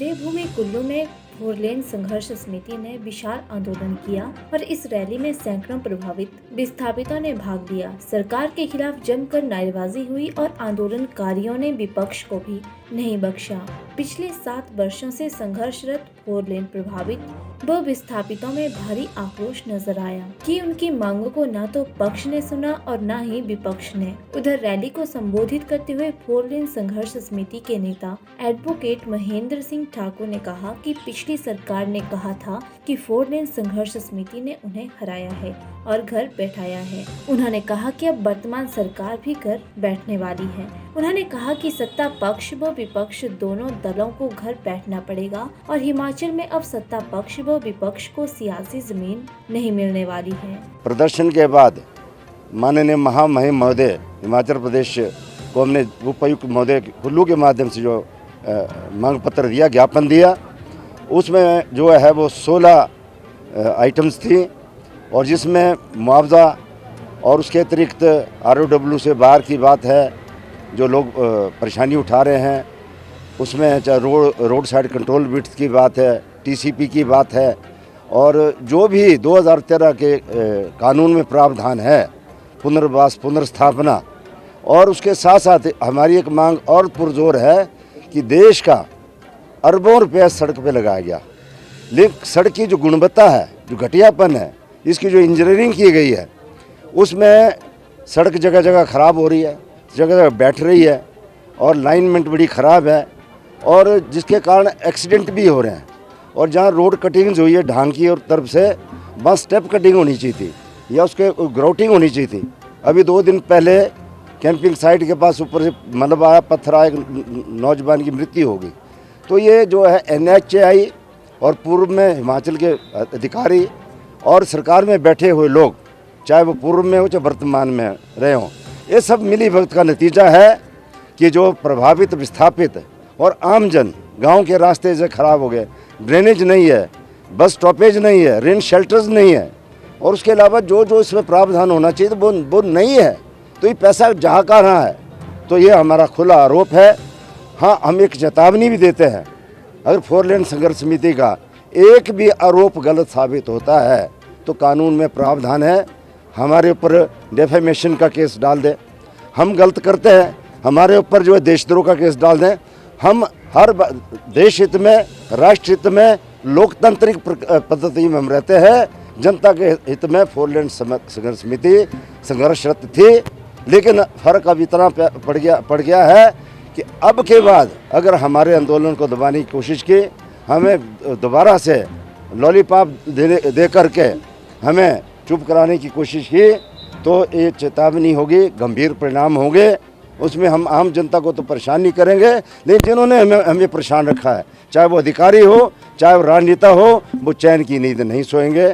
देवभूमि कुल्लू में फोरलेन संघर्ष समिति ने विशाल आंदोलन किया और इस रैली में सैकड़ों प्रभावित विस्थापितों ने भाग लिया। सरकार के खिलाफ जमकर नारेबाजी हुई और आंदोलनकारियों ने विपक्ष को भी नहीं बख्शा। पिछले 7 वर्षों से संघर्षरत फोरलेन प्रभावित व विस्थापितों में भारी आक्रोश नजर आया कि उनकी मांगों को न तो पक्ष ने सुना और न ही विपक्ष ने। उधर रैली को संबोधित करते हुए फोरलेन संघर्ष समिति के नेता एडवोकेट महेंद्र सिंह ठाकुर ने कहा कि पिछली सरकार ने कहा था कि फोरलेन संघर्ष समिति ने उन्हें हराया है और घर बैठाया है। उन्होंने कहा कि अब वर्तमान सरकार भी घर बैठने वाली है। उन्होंने कहा कि सत्ता पक्ष व विपक्ष दोनों दलों को घर बैठना पड़ेगा और हिमाचल में अब सत्ता पक्ष व विपक्ष को सियासी जमीन नहीं मिलने वाली है। प्रदर्शन के बाद माननीय महामहिम महोदय हिमाचल प्रदेश को हमने उपायुक्त महोदय कुल्लू के माध्यम से जो मांग पत्र दिया, ज्ञापन दिया, उसमें जो है वो 16 आइटम्स थी और जिसमें मुआवजा और उसके अतिरिक्त ROW से बाहर की बात है, जो लोग परेशानी उठा रहे हैं उसमें चाहे रोड साइड कंट्रोल बिट्स की बात है, TCP की बात है और जो भी 2013 के कानून में प्रावधान है पुनर्वास पुनर्स्थापना। और उसके साथ साथ हमारी एक मांग और पुरजोर है कि देश का अरबों रुपया सड़क पे लगाया गया, लेकिन सड़क की जो गुणवत्ता है, जो घटियापन है, इसकी जो इंजीनियरिंग की गई है, उसमें सड़क जगह जगह ख़राब हो रही है, जगह जगह बैठ रही है और लाइनमेंट बड़ी ख़राब है और जिसके कारण एक्सीडेंट भी हो रहे हैं। और जहाँ रोड कटिंग्स हुई है ढांग की और तरफ से, बस स्टेप कटिंग होनी चाहिए थी या उसके ग्राउटिंग होनी चाहिए थी। अभी 2 दिन पहले कैंपिंग साइट के पास ऊपर से मलबा आया, पत्थर आया, नौजवान की मृत्यु हो गई। तो ये जो है NHAI और पूर्व में हिमाचल के अधिकारी और सरकार में बैठे हुए लोग, चाहे वो पूर्व में हो चाहे वर्तमान में रहे हों, ये सब मिली भगत का नतीजा है कि जो प्रभावित विस्थापित और आमजन गांव के रास्ते से ख़राब हो गए, ड्रेनेज नहीं है, बस स्टॉपेज नहीं है, रेन शेल्टर्स नहीं है और उसके अलावा जो जो इसमें प्रावधान होना चाहिए वो नहीं है। तो ये पैसा जहाँ का रहा है, तो ये हमारा खुला आरोप है। हाँ, हम एक चेतावनी भी देते हैं, अगर फोरलेन संघर्ष समिति का एक भी आरोप गलत साबित होता है तो कानून में प्रावधान है, हमारे ऊपर डेफेमेशन का केस डाल दें। हम गलत करते हैं, हमारे ऊपर जो है देशद्रोह का केस डाल दें। हम हर देश हित में, राष्ट्र हित में, लोकतांत्रिक पद्धति में हम रहते हैं। जनता के हित में फोरलेन संघर्ष समिति संघर्षरत थी, लेकिन फ़र्क अब इतना पड़ गया है कि अब के बाद अगर हमारे आंदोलन को दबाने की कोशिश की, हमें दोबारा से लॉलीपॉप दे करके हमें चुप कराने की कोशिश की, तो ये चेतावनी होगी, गंभीर परिणाम होंगे। उसमें हम आम जनता को तो परेशान नहीं करेंगे, लेकिन जिन्होंने हमें परेशान रखा है, चाहे वो अधिकारी हो चाहे वो राजनेता हो, वो चैन की नींद नहीं सोएंगे।